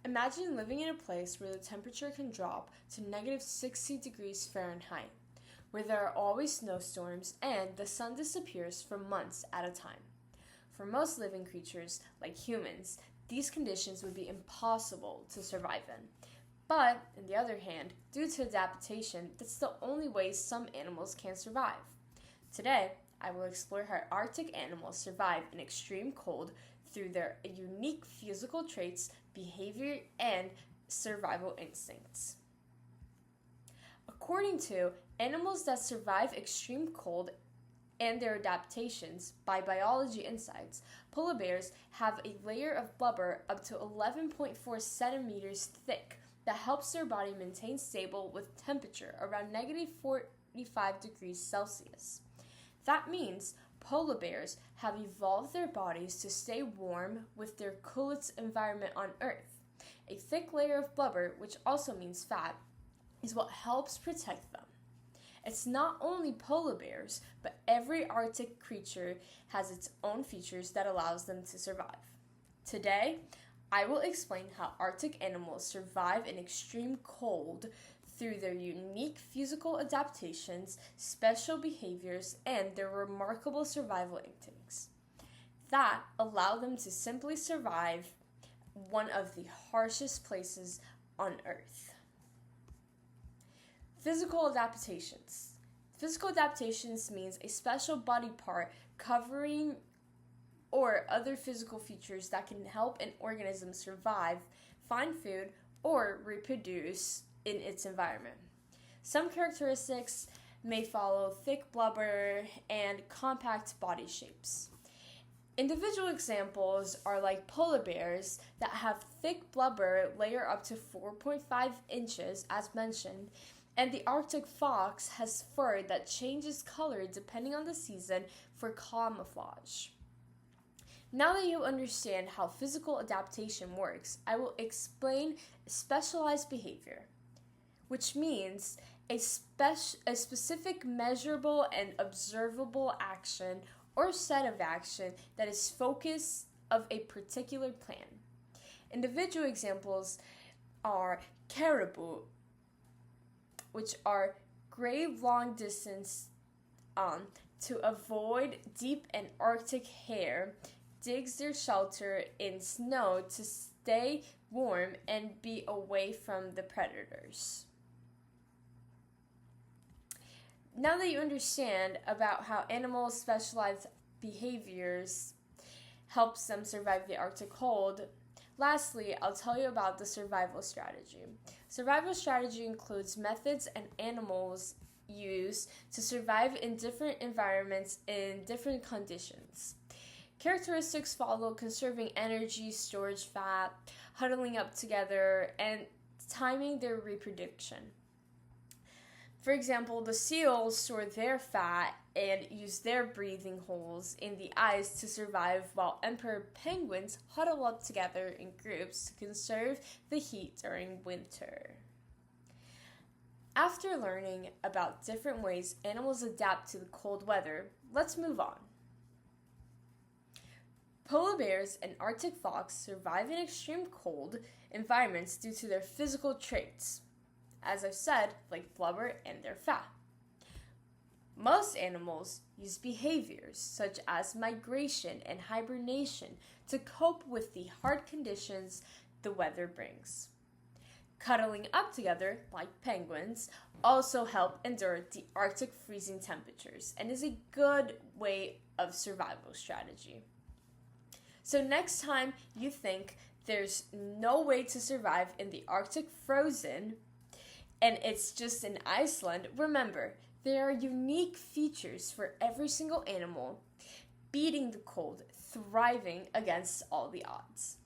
Imagine living in a place where the temperature can drop to negative 60 degrees Fahrenheit, where there are always snowstorms and the sun disappears for months at a time. For most living creatures, like humans, these conditions would be impossible to survive in. But, on the other hand, due to adaptation, that's the only way some animals can survive. Today, I will explore how Arctic animals survive in extreme cold through their unique physical traits, behavior, and survival instincts. According to Animals That Survive Extreme Cold and Their Adaptations by Biology Insights, polar bears have a layer of blubber up to 11.4 centimeters thick that helps their body maintain stable with temperature around negative 45 degrees Celsius. That means polar bears have evolved their bodies to stay warm with their coolest environment on Earth. A thick layer of blubber, which also means fat, is what helps protect them. It's not only polar bears, but every Arctic creature has its own features that allows them to survive. Today, I will explain how Arctic animals survive in extreme cold through their unique physical adaptations, special behaviors, and their remarkable survival instincts that allow them to simply survive one of the harshest places on Earth. Physical adaptations. Physical adaptations means a special body part covering or other physical features that can help an organism survive, find food, or reproduce in its environment. Some characteristics may follow thick blubber and compact body shapes. Individual examples are like polar bears that have thick blubber layer up to 4.5 inches, as mentioned, and the Arctic fox has fur that changes color depending on the season for camouflage. Now that you understand how physical adaptation works, I will explain specialized behavior, which means a specific measurable and observable action or set of action that is focus of a particular plan. Individual examples are caribou, which are grave long distance to avoid deep and Arctic hair, digs their shelter in snow to stay warm and be away from the predators. Now that you understand about how animals' specialized behaviors helps them survive the Arctic cold, lastly, I'll tell you about the survival strategy. Survival strategy includes methods and animals use to survive in different environments in different conditions. Characteristics follow conserving energy, storage fat, huddling up together, and timing their reproduction. For example, the seals store their fat and use their breathing holes in the ice to survive, while emperor penguins huddle up together in groups to conserve the heat during winter. After learning about different ways animals adapt to the cold weather, let's move on. Polar bears and Arctic fox survive in extreme cold environments due to their physical traits, as I've said, like blubber and their fat. Most animals use behaviors such as migration and hibernation to cope with the hard conditions the weather brings. Cuddling up together, like penguins, also help endure the Arctic freezing temperatures and is a good way of survival strategy. So next time you think there's no way to survive in the Arctic frozen and it's just in Iceland, remember, there are unique features for every single animal, beating the cold, thriving against all the odds.